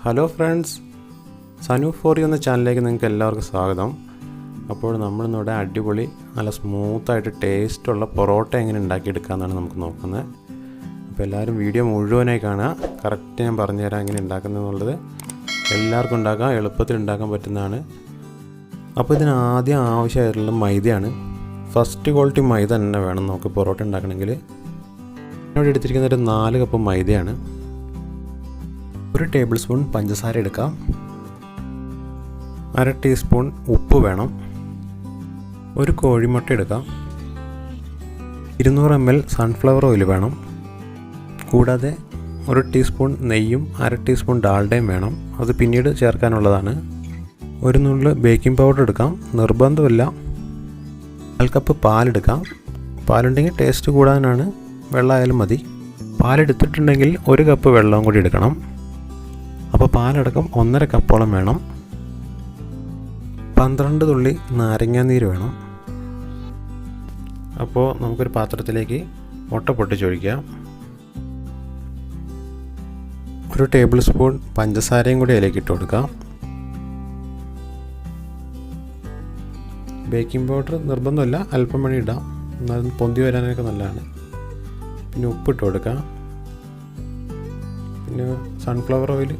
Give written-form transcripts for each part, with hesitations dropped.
Hello friends, Sanu for you എന്ന ചാനലിലേക്ക് നിങ്ങൾക്ക് എല്ലാവർക്കും സ്വാഗതം. അപ്പോൾ നമ്മളിന്നിവിടെ അടിപൊളി നല്ല സ്മൂത്തായിട്ട് ടേസ്റ്റുള്ള പൊറോട്ട എങ്ങനെ ഉണ്ടാക്കിയെടുക്കാമെന്നാണ് നമുക്ക് നോക്കുന്നത്. അപ്പോൾ എല്ലാവരും വീഡിയോ മുഴുവനായി കാണുക. കറക്റ്റ് ഞാൻ പറഞ്ഞുതരാം എങ്ങനെ ഉണ്ടാക്കുന്നതെന്നുള്ളത്. എല്ലാവർക്കും ഉണ്ടാക്കാം, എളുപ്പത്തിൽ ഉണ്ടാക്കാൻ പറ്റുന്നതാണ്. അപ്പോൾ ഇതിന് ആദ്യം ആവശ്യമായിട്ടുള്ള മൈദയാണ്. ഫസ്റ്റ് ക്വാളിറ്റി മൈദ തന്നെ വേണം നമുക്ക് പൊറോട്ട ഉണ്ടാക്കണമെങ്കിൽ. ഇവിടെ എടുത്തിരിക്കുന്ന ഒരു 4 കപ്പ് മൈദയാണ്. 1 ടേബിൾ സ്പൂൺ പഞ്ചസാര എടുക്കാം. 1/2 ടീസ്പൂൺ ഉപ്പ് വേണം. 1 കോഴിമുട്ട എടുക്കാം. 200 ml സൺഫ്ലവർ ഓയിൽ വേണം. കൂടാതെ 1 ടീസ്പൂൺ നെയ്യും 1/2 ടീസ്പൂൺ ഡാൽഡയും വേണം. അത് പിന്നീട് ചേർക്കാനുള്ളതാണ്. 1 നുള്ള് ബേക്കിംഗ് പൗഡർ എടുക്കാം, നിർബന്ധമില്ല. 1 കപ്പ് പാലെടുക്കാം. പാലുണ്ടെങ്കിൽ ടേസ്റ്റ് കൂടാനാണ്, വെള്ളമായാലും മതി. പാലെടുത്തിട്ടുണ്ടെങ്കിൽ 1 കപ്പ് വെള്ളവും കൂടി എടുക്കണം. അപ്പോൾ പാലടക്കം 1.5 കപ്പോളം വേണം. 12 തുള്ളി നാരങ്ങാനീര് വേണം. അപ്പോൾ നമുക്കൊരു പാത്രത്തിലേക്ക് മുട്ട പൊട്ടിച്ചൊഴിക്കാം. 1 ടേബിൾ സ്പൂൺ പഞ്ചസാരയും കൂടി അതിലേക്ക് ഇട്ട് കൊടുക്കാം. ബേക്കിംഗ് പൗഡർ നിർബന്ധമില്ല, അല്പം വേണി ഇടാം, എന്നാൽ പൊന്തി വരാനൊക്കെ നല്ലതാണ്. പിന്നെ ഉപ്പിട്ട് കൊടുക്കാം. പിന്നെ സൺഫ്ലവർ ഓയിൽ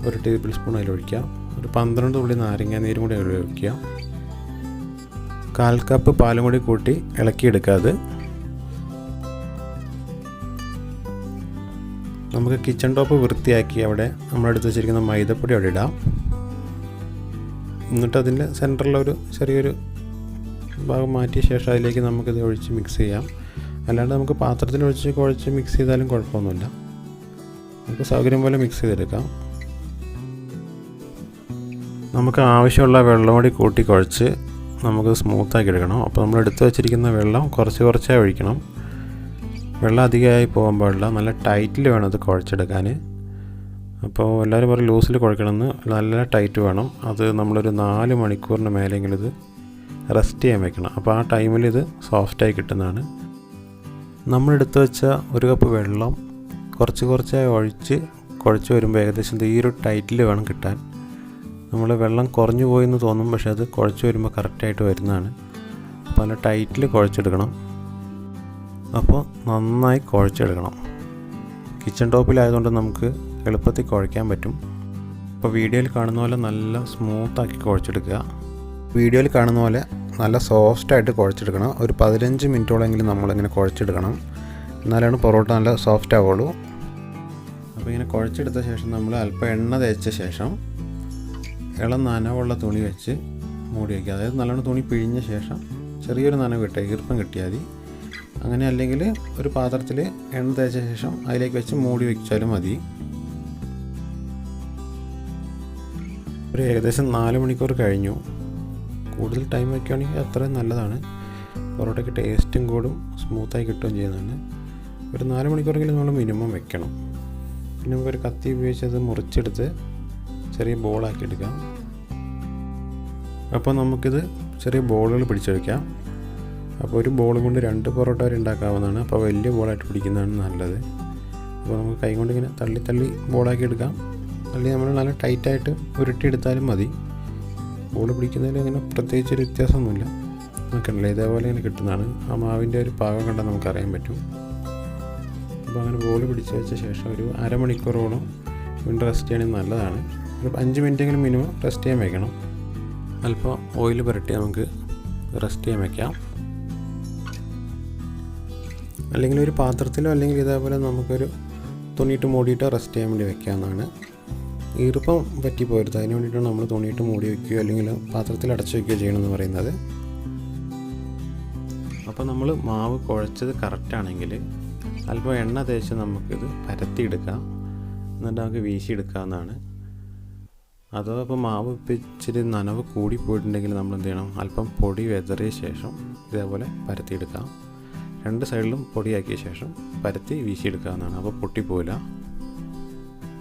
1 ടേബിൾ സ്പൂൺ അതിലൊഴിക്കാം. 12 തുള്ളി നാരങ്ങാനീരും കൂടി അതിലൊഴിക്കുക. 1/4 കപ്പ് പാലും കൂടി കൂട്ടി ഇളക്കിയെടുക്കാതെ നമുക്ക് കിച്ചൺ ടോപ്പ് വൃത്തിയാക്കി അവിടെ നമ്മളെടുത്ത് വെച്ചിരിക്കുന്ന മൈദപ്പൊടി അവിടെ ഇടാം. എന്നിട്ട് അതിൻ്റെ സെൻറ്ററിലൊരു ചെറിയൊരു ഭാഗം മാറ്റിയ ശേഷം അതിലേക്ക് നമുക്കിത് ഒഴിച്ച് മിക്സ് ചെയ്യാം. അല്ലാണ്ട് നമുക്ക് പാത്രത്തിൽ ഒഴിച്ച് കുഴച്ച് മിക്സ് ചെയ്താലും കുഴപ്പമൊന്നുമില്ല. നമുക്ക് സൗകര്യം പോലെ മിക്സ് ചെയ്തെടുക്കാം. നമുക്ക് ആവശ്യമുള്ള വെള്ളം കൂടി കൂട്ടി കുഴച്ച് നമുക്ക് സ്മൂത്താക്കി എടുക്കണം. അപ്പോൾ നമ്മൾ എടുത്ത് വെച്ചിരിക്കുന്ന വെള്ളം കുറച്ചായി ഒഴിക്കണം. വെള്ളം അധികമായി പോകാൻ പാടില്ല, നല്ല ടൈറ്റിൽ വേണം അത് കുഴച്ചെടുക്കാൻ. അപ്പോൾ എല്ലാവരും പറയും ലൂസിൽ കുഴക്കണമെന്ന്, നല്ല ടൈറ്റ് വേണം. അത് നമ്മളൊരു 4 മണിക്കൂറിന് മേലെങ്കിലും ഇത് റെസ്റ്റ് ചെയ്യാൻ വെക്കണം. അപ്പോൾ ആ ടൈമിൽ ഇത് സോഫ്റ്റായി കിട്ടുന്നതാണ്. നമ്മളെടുത്ത് വെച്ച 1 കപ്പ് വെള്ളം കുറച്ചായി ഒഴിച്ച് കുഴച്ച് വരുമ്പോൾ ഏകദേശം ഈ ഒരു ടൈറ്റിൽ വേണം കിട്ടാൻ. നമ്മൾ വെള്ളം കുറഞ്ഞു പോയെന്ന് തോന്നും, പക്ഷേ അത് കുഴച്ച് വരുമ്പോൾ കറക്റ്റായിട്ട് വരുന്നതാണ്. അപ്പോൾ നല്ല ടൈറ്റിൽ കുഴച്ചെടുക്കണം. അപ്പോൾ നന്നായി കുഴച്ചെടുക്കണം. കിച്ചൺ ടോപ്പിലായതുകൊണ്ട് നമുക്ക് എളുപ്പത്തിൽ കുഴയ്ക്കാൻ പറ്റും. അപ്പോൾ വീഡിയോയിൽ കാണുന്ന പോലെ നല്ല സ്മൂത്താക്കി കുഴച്ചെടുക്കുക. വീഡിയോയിൽ കാണുന്ന പോലെ നല്ല സോഫ്റ്റായിട്ട് കുഴച്ചെടുക്കണം. ഒരു 15 മിനിറ്റോളെങ്കിലും നമ്മളിങ്ങനെ കുഴച്ചെടുക്കണം, എന്നാലാണ് പൊറോട്ട നല്ല സോഫ്റ്റ് ആവുള്ളൂ. അപ്പോൾ ഇങ്ങനെ കുഴച്ചെടുത്ത ശേഷം നമ്മൾ അല്പം എണ്ണ തേച്ച ശേഷം ഇളം നനവുള്ള തുണി വെച്ച് മൂടി വയ്ക്കുക. അതായത് നല്ലോണം തുണി പിഴിഞ്ഞ ശേഷം ചെറിയൊരു നനവ് കിട്ടുക, ഈർപ്പം കിട്ടിയാൽ മതി. അങ്ങനെ അല്ലെങ്കിൽ ഒരു പാത്രത്തിൽ എണ്ണ തേച്ച ശേഷം അതിലേക്ക് വെച്ച് മൂടി വയ്ച്ചാലും മതി. ഒരു ഏകദേശം 4 മണിക്കൂർ കഴിഞ്ഞു. കൂടുതൽ ടൈം വയ്ക്കുകയാണെങ്കിൽ അത്രയും നല്ലതാണ്. പൊറോട്ടയ്ക്ക് ടേസ്റ്റും കൂടും, സ്മൂത്തായി കിട്ടുകയും ചെയ്യുന്നതാണ്. ഒരു 4 മണിക്കൂറെങ്കിലും നമ്മൾ മിനിമം വെക്കണം. പിന്നെ നമുക്കൊരു കത്തി ഉപയോഗിച്ച് അത് മുറിച്ചെടുത്ത് ചെറിയ ബോളാക്കി എടുക്കാം. അപ്പോൾ നമുക്കിത് ചെറിയ ബോളുകൾ പിടിച്ചെടുക്കാം. അപ്പോൾ ഒരു ബോൾ കൊണ്ട് 2 പൊറോട്ട വരെ ഉണ്ടാക്കാവുന്നതാണ്. അപ്പോൾ വലിയ ബോളായിട്ട് പിടിക്കുന്നതാണ് നല്ലത്. അപ്പോൾ നമുക്ക് കൈ കൊണ്ട് ഇങ്ങനെ തള്ളി ബോളാക്കി എടുക്കാം. അല്ലെങ്കിൽ നമ്മൾ നല്ല ടൈറ്റായിട്ട് ഉരുട്ടിയെടുത്താലും മതി. ബോൾ പിടിക്കുന്നതിൽ അങ്ങനെ പ്രത്യേകിച്ചൊരു വ്യത്യാസമൊന്നുമില്ല. നമുക്കല്ലേ ഇതേപോലെ ഇങ്ങനെ കിട്ടുന്നതാണ്. ആ മാവിൻ്റെ ഒരു പാകം കണ്ടാൽ നമുക്കറിയാൻ പറ്റും. അപ്പോൾ അങ്ങനെ ബോൾ പിടിച്ച് വെച്ച ശേഷം ഒരു അരമണിക്കൂറോളം വീണ്ടും റെസ്റ്റ് ചെയ്യണമെങ്കിൽ നല്ലതാണ്. ഒരു 5 മിനിറ്റെങ്കിലും മിനിമം റെസ്റ്റ് ചെയ്യാൻ വയ്ക്കണം. അല്പം ഓയിൽ പുരട്ടി നമുക്ക് റെസ്റ്റ് ചെയ്യാൻ വയ്ക്കാം. അല്ലെങ്കിൽ ഒരു പാത്രത്തിലോ അല്ലെങ്കിൽ ഇതേപോലെ നമുക്കൊരു തുണിയിട്ട് മൂടിയിട്ട് റെസ്റ്റ് ചെയ്യാൻ വേണ്ടി വയ്ക്കാവുന്നതാണ്. ഈർപ്പം പറ്റി പോരുത്, അതിന് വേണ്ടിയിട്ടാണ് നമ്മൾ തുണിയിട്ട് മൂടി വയ്ക്കുകയോ അല്ലെങ്കിൽ പാത്രത്തിൽ അടച്ചു വയ്ക്കുകയോ ചെയ്യണമെന്ന് പറയുന്നത്. അപ്പോൾ നമ്മൾ മാവ് കുഴച്ചത് കറക്റ്റാണെങ്കിൽ അല്പം എണ്ണ തേച്ച് നമുക്കിത് പരത്തിയെടുക്കാം. എന്നിട്ട് നമുക്ക് വീശിയെടുക്കാവുന്നതാണ്. അതോ ഇപ്പോൾ മാവ് ഇച്ചിരി നനവ് കൂടിപ്പോയിട്ടുണ്ടെങ്കിൽ നമ്മൾ എന്ത് ചെയ്യണം, അല്പം പൊടി വെതറിയ ശേഷം ഇതേപോലെ പരത്തിയെടുക്കാം. 2 സൈഡിലും പൊടിയാക്കിയ ശേഷം പരത്തി വീശിയെടുക്കാവുന്നതാണ്. അപ്പോൾ പൊട്ടിപ്പോവില്ല.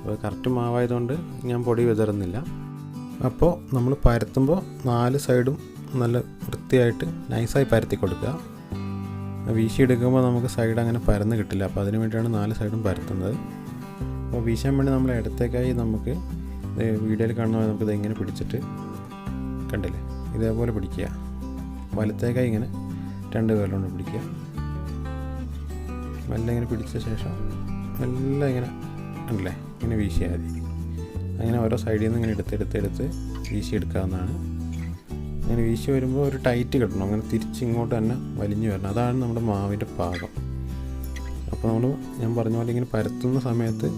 അപ്പോൾ കറക്റ്റ് മാവായതുകൊണ്ട് ഞാൻ പൊടി വിതറുന്നില്ല. അപ്പോൾ നമ്മൾ പരത്തുമ്പോൾ 4 സൈഡും നല്ല വൃത്തിയായിട്ട് നൈസായി പരത്തി കൊടുക്കുക. വീശിയെടുക്കുമ്പോൾ നമുക്ക് സൈഡ് അങ്ങനെ പരന്ന് കിട്ടില്ല. അപ്പോൾ അതിന് വേണ്ടിയാണ് 4 സൈഡും പരത്തുന്നത്. അപ്പോൾ വീശാൻ വേണ്ടി നമ്മൾ ഇടത്തേക്കായി നമുക്ക് വീഡിയോയിൽ കാണുന്ന നമുക്കിത് ഇങ്ങനെ പിടിച്ചിട്ട് കണ്ടില്ലേ, ഇതേപോലെ പിടിക്കുക. വലത്തേക്കായി ഇങ്ങനെ 2 വിരലുകൊണ്ട് പിടിക്കുക. മെല്ലെ ഇങ്ങനെ പിടിച്ച ശേഷം മെല്ലെ ഇങ്ങനെ കണ്ടില്ലേ, ഇങ്ങനെ വീശിയാൽ മതി. അങ്ങനെ ഓരോ സൈഡിൽ നിന്ന് ഇങ്ങനെ എടുത്ത് വീശി എടുക്കാവുന്നതാണ്. അങ്ങനെ വീശി വരുമ്പോൾ ഒരു ടൈറ്റ് കിട്ടണം, അങ്ങനെ തിരിച്ചിങ്ങോട്ട് തന്നെ വലിഞ്ഞു വരണം. അതാണ് നമ്മുടെ മാവിൻ്റെ പാകം. അപ്പോൾ ഞാൻ പറഞ്ഞ പോലെ ഇങ്ങനെ പരത്തുന്ന സമയത്ത്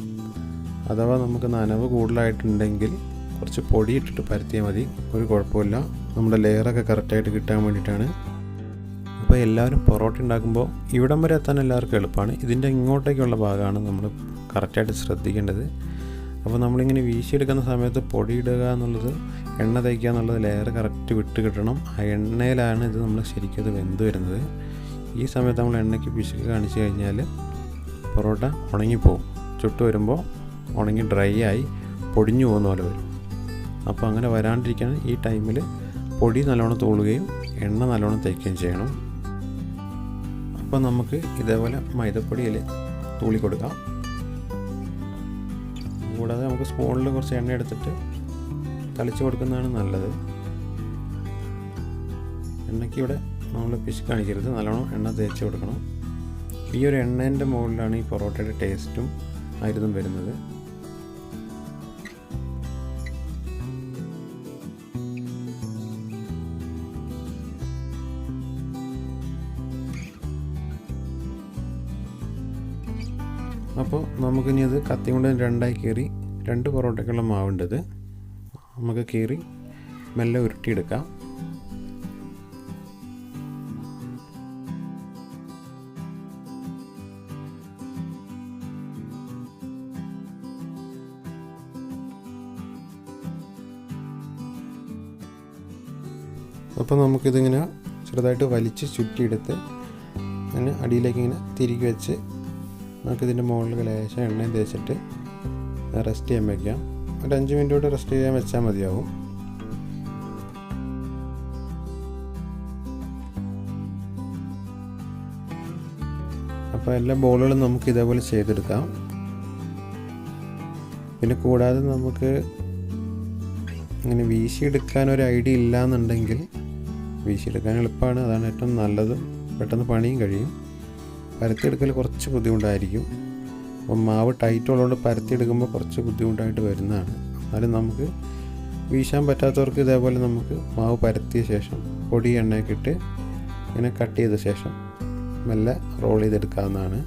അഥവാ നമുക്ക് നനവ് കൂടുതലായിട്ടുണ്ടെങ്കിൽ കുറച്ച് പൊടി ഇട്ടിട്ട് പരത്തിയാൽ മതി, ഒരു കുഴപ്പമില്ല. നമ്മുടെ ലെയറൊക്കെ കറക്റ്റായിട്ട് കിട്ടാൻ വേണ്ടിയിട്ടാണ്. അപ്പോൾ എല്ലാവരും പൊറോട്ട ഉണ്ടാക്കുമ്പോൾ ഇവിടം വരെ എത്താൻ എല്ലാവർക്കും എളുപ്പമാണ്. ഇതിൻ്റെ ഇങ്ങോട്ടേക്കുള്ള ഭാഗമാണ് നമ്മൾ കറക്റ്റായിട്ട് ശ്രദ്ധിക്കേണ്ടത്. അപ്പോൾ നമ്മളിങ്ങനെ വീശിയെടുക്കുന്ന സമയത്ത് പൊടി ഇടുക എന്നുള്ളത്, എണ്ണ തേക്കുക എന്നുള്ളത് ലെയർ കറക്റ്റ് വിട്ട് കിട്ടണം. ആ എണ്ണയിലാണ് ഇത് നമ്മൾ ശരിക്കും ഇത് വെന്ത് വരുന്നത്. ഈ സമയത്ത് നമ്മൾ എണ്ണയ്ക്ക് പിശുക്ക് കാണിച്ചു കഴിഞ്ഞാൽ പൊറോട്ട ഉണങ്ങിപ്പോവും. ചുട്ട് വരുമ്പോൾ ഉണങ്ങി ഡ്രൈ ആയി പൊടിഞ്ഞു പോകുന്ന പോലെ വരും. അപ്പോൾ അങ്ങനെ വരാണ്ടിരിക്കാൻ ഈ ടൈമിൽ പൊടി നല്ലോണം തൂളുകയും എണ്ണ നല്ലോണം തേക്കുകയും ചെയ്യണം. അപ്പോൾ നമുക്ക് ഇതേപോലെ മൈദപ്പൊടിയിൽ തൂളി കൊടുക്കാം. കൂടാതെ നമുക്ക് സ്പൂണിൽ കുറച്ച് എണ്ണ എടുത്തിട്ട് തളിച്ച് കൊടുക്കുന്നതാണ് നല്ലത്. എണ്ണയ്ക്ക് ഇവിടെ നമ്മൾ പിശുക്ക് കാണിക്കരുത്, നല്ലോണം എണ്ണ തേച്ച് കൊടുക്കണം. ഈ ഒരു എണ്ണേൻ്റെ മുകളിലാണ് ഈ പൊറോട്ടയുടെ ടേസ്റ്റും ആയിരുന്നും വരുന്നത്. അപ്പോൾ നമുക്കിനി അത് കത്തി കൊണ്ട് 2ആയി കീറി 2 പൊറോട്ടയ്ക്കുള്ള മാവുണ്ടത് നമുക്ക് കീറി മെല്ലെ ഉരുട്ടിയെടുക്കാം. അപ്പോൾ നമുക്കിതിങ്ങനെ ചെറുതായിട്ട് വലിച്ച് ചുറ്റിയെടുത്ത് അങ്ങനെ അടിയിലേക്ക് ഇങ്ങനെ തിരികെ വെച്ച് നമുക്കിതിൻ്റെ മുകളിൽ ലേശം എണ്ണയും തേച്ചിട്ട് റെസ്റ്റ് ചെയ്യാൻ വയ്ക്കാം. ഒരു 5 മിനിറ്റ് കൂടെ റെസ്റ്റ് ചെയ്യാൻ വെച്ചാൽ മതിയാവും. അപ്പോൾ എല്ലാ ബോളുകളും നമുക്ക് ഇതേപോലെ ചെയ്തെടുക്കാം. പിന്നെ കൂടാതെ നമുക്ക് ഇങ്ങനെ വീശിയെടുക്കാനൊരു ഐഡിയ ഇല്ലയെന്നുണ്ടെങ്കിൽ, വീശിയെടുക്കാൻ എളുപ്പമാണ്, അതാണ് ഏറ്റവും നല്ലതും, പെട്ടെന്ന് പണിയും കഴിയും. പരത്തിയെടുക്കൽ കുറച്ച് ബുദ്ധിമുട്ടായിരിക്കും. അപ്പം മാവ് ടൈറ്റ് ഉള്ളതുകൊണ്ട് പരത്തിയെടുക്കുമ്പോൾ കുറച്ച് ബുദ്ധിമുട്ടായിട്ട് വരുന്നതാണ്. എന്നാലും നമുക്ക് വീശാൻ പറ്റാത്തവർക്ക് ഇതേപോലെ നമുക്ക് മാവ് പരത്തിയ ശേഷം പൊടി എണ്ണയൊക്കെ ഇട്ട് ഇങ്ങനെ കട്ട് ചെയ്ത ശേഷം മെല്ലെ റോൾ ചെയ്തെടുക്കാവുന്നതാണ്.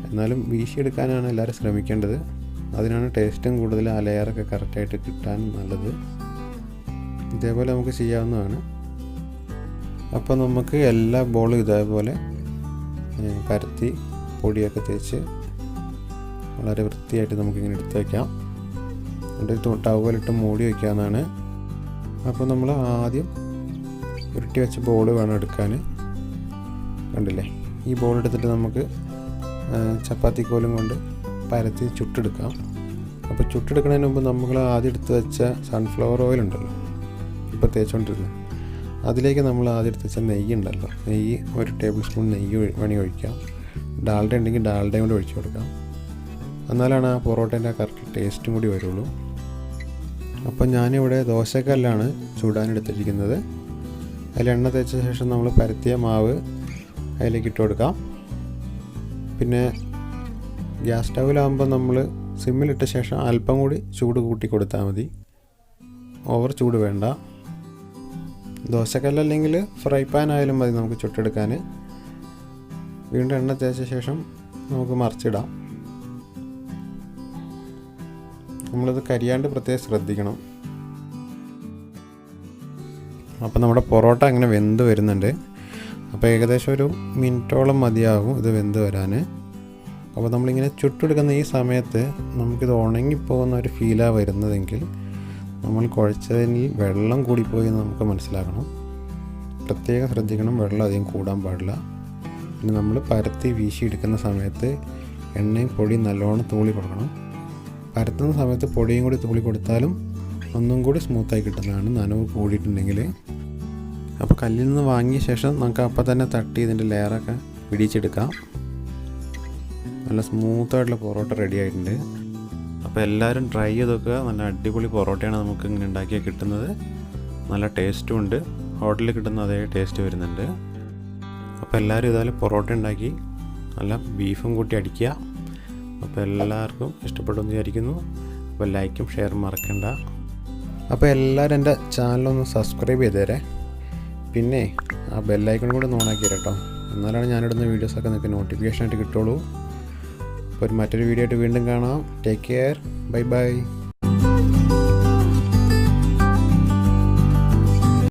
എന്നാലും വീശിയെടുക്കാനാണ് എല്ലാവരും ശ്രമിക്കേണ്ടത്. അതിനാണ് ടേസ്റ്റും കൂടുതൽ, ആ ലെയറൊക്കെ കറക്റ്റായിട്ട് കിട്ടാൻ നല്ലത്. ഇതേപോലെ നമുക്ക് ചെയ്യാവുന്നതാണ്. അപ്പോൾ നമുക്ക് എല്ലാ ബോളും ഇതേപോലെ പരത്തി പൊടിയൊക്കെ തേച്ച് വളരെ വൃത്തിയായിട്ട് നമുക്കിങ്ങനെ എടുത്ത് വയ്ക്കാം. എന്നിട്ട് ടവലിട്ട് മൂടി വയ്ക്കാവുന്നതാണ്. അപ്പോൾ നമ്മൾ ആദ്യം ഉരുട്ടി വെച്ച ബോൾ വേണം എടുക്കാൻ. കണ്ടില്ലേ, ഈ ബോൾ എടുത്തിട്ട് നമുക്ക് ചപ്പാത്തിക്കോലും കൊണ്ട് പരത്തി ചുട്ടെടുക്കാം. അപ്പോൾ ചുട്ടെടുക്കുന്നതിന് മുമ്പ് നമ്മൾ ആദ്യം എടുത്ത് വെച്ച സൺഫ്ലവർ ഓയിൽ ഉണ്ടല്ലോ, ഇപ്പോൾ തേച്ചുകൊണ്ടിരുന്നത്, അതിലേക്ക് നമ്മൾ ആദ്യം എടുത്ത് വെച്ച നെയ്യ് ഉണ്ടല്ലോ, നെയ്യ് 1 ടേബിൾ സ്പൂൺ നെയ്യ് ഒഴിക്കാം. ഡാൽഡ ഉണ്ടെങ്കിൽ ഡാൽഡയും കൂടി ഒഴിച്ചു കൊടുക്കാം. എന്നാലാണ് ആ പൊറോട്ടേൻ്റെ ആ കറക്റ്റ് ടേസ്റ്റും കൂടി വരുള്ളൂ. അപ്പോൾ ഞാനിവിടെ ദോശക്കല്ലാണ് ചൂടാനെടുത്തിരിക്കുന്നത്. അതിൽ എണ്ണ തേച്ച ശേഷം നമ്മൾ പരത്തിയ മാവ് അതിലേക്ക് ഇട്ട് കൊടുക്കാം. പിന്നെ ഗ്യാസ് സ്റ്റൗവിലാകുമ്പോൾ നമ്മൾ സിമ്മിലിട്ട ശേഷം അല്പം കൂടി ചൂട് കൂട്ടി കൊടുത്താൽ മതി, ഓവർ ചൂട് വേണ്ട. ദോശക്കല്ലല്ലെങ്കിൽ ഫ്രൈ പാൻ ആയാലും മതി നമുക്ക് ചുട്ടെടുക്കാൻ. വീണ്ടും എണ്ണ തേച്ച ശേഷം നമുക്ക് മറിച്ചിടാം. നമ്മളിത് കരിയാണ്ട് പ്രത്യേകം ശ്രദ്ധിക്കണം. അപ്പോൾ നമ്മുടെ പൊറോട്ട അങ്ങനെ വെന്ത് വരുന്നുണ്ട്. അപ്പോൾ ഏകദേശം ഒരു മിനിറ്റോളം മതിയാകും ഇത് വെന്ത് വരാൻ. അപ്പോൾ നമ്മളിങ്ങനെ ചുട്ടെടുക്കുന്ന ഈ സമയത്ത് നമുക്കിത് ഉണങ്ങിപ്പോകുന്ന ഒരു ഫീലാണ് വരുന്നതെങ്കിൽ നമ്മൾ കുഴച്ചതിൽ വെള്ളം കൂടിപ്പോയി എന്ന് നമുക്ക് മനസ്സിലാക്കണം. പ്രത്യേകം ശ്രദ്ധിക്കണം, വെള്ളം അധികം കൂടാൻ പാടില്ല. പിന്നെ നമ്മൾ പരത്തി വീശിയെടുക്കുന്ന സമയത്ത് എണ്ണയും പൊടിയും നല്ലോണം തൂളി കൊടുക്കണം. പരത്തുന്ന സമയത്ത് പൊടിയും കൂടി തൂളി കൊടുത്താലും ഒന്നും കൂടി സ്മൂത്തായി കിട്ടുന്നതാണ്, നനവ് കൂടിയിട്ടുണ്ടെങ്കിൽ. അപ്പോൾ കല്ലിൽ നിന്ന് വാങ്ങിയ ശേഷം നമുക്ക് അപ്പം തന്നെ തട്ടി ഇതിൻ്റെ ലെയറൊക്കെ പിടിച്ചെടുക്കാം. നല്ല സ്മൂത്തായിട്ടുള്ള പൊറോട്ട റെഡി ആയിട്ടുണ്ട്. അപ്പോൾ എല്ലാവരും ട്രൈ ചെയ്ത് നോക്കുക. നല്ല അടിപൊളി പൊറോട്ടയാണ് നമുക്ക് ഇങ്ങനെ ഉണ്ടാക്കിയാൽ കിട്ടുന്നത്. നല്ല ടേസ്റ്റും ഉണ്ട്. ഹോട്ടലിൽ കിട്ടുന്ന അതേ ടേസ്റ്റ് വരുന്നുണ്ട്. അപ്പോൾ എല്ലാവരും ഇതുപോലെ പൊറോട്ട ഉണ്ടാക്കി നല്ല ബീഫും കൂട്ടി അടിക്കുക. അപ്പോൾ എല്ലാവർക്കും ഇഷ്ടപ്പെടുമെന്ന് വിചാരിക്കുന്നു. അപ്പോൾ ലൈക്കും ഷെയറും മറക്കണ്ട. അപ്പോൾ എല്ലാവരും എൻ്റെ ചാനലൊന്ന് സബ്സ്ക്രൈബ് ചെയ്തേരെ. പിന്നെ ആ ബെല്ലൈക്കൺ കൂടെ ഒന്ന് ഓണാക്കി കേട്ടോ. എന്നാലാണ് ഞാനിടുന്ന വീഡിയോസൊക്കെ നിങ്ങൾക്ക് നോട്ടിഫിക്കേഷനായിട്ട് കിട്ടുള്ളൂ. അപ്പോൾ മറ്റൊരു വീഡിയോ ആയിട്ട് വീണ്ടും കാണാം. Take care. Bye bye.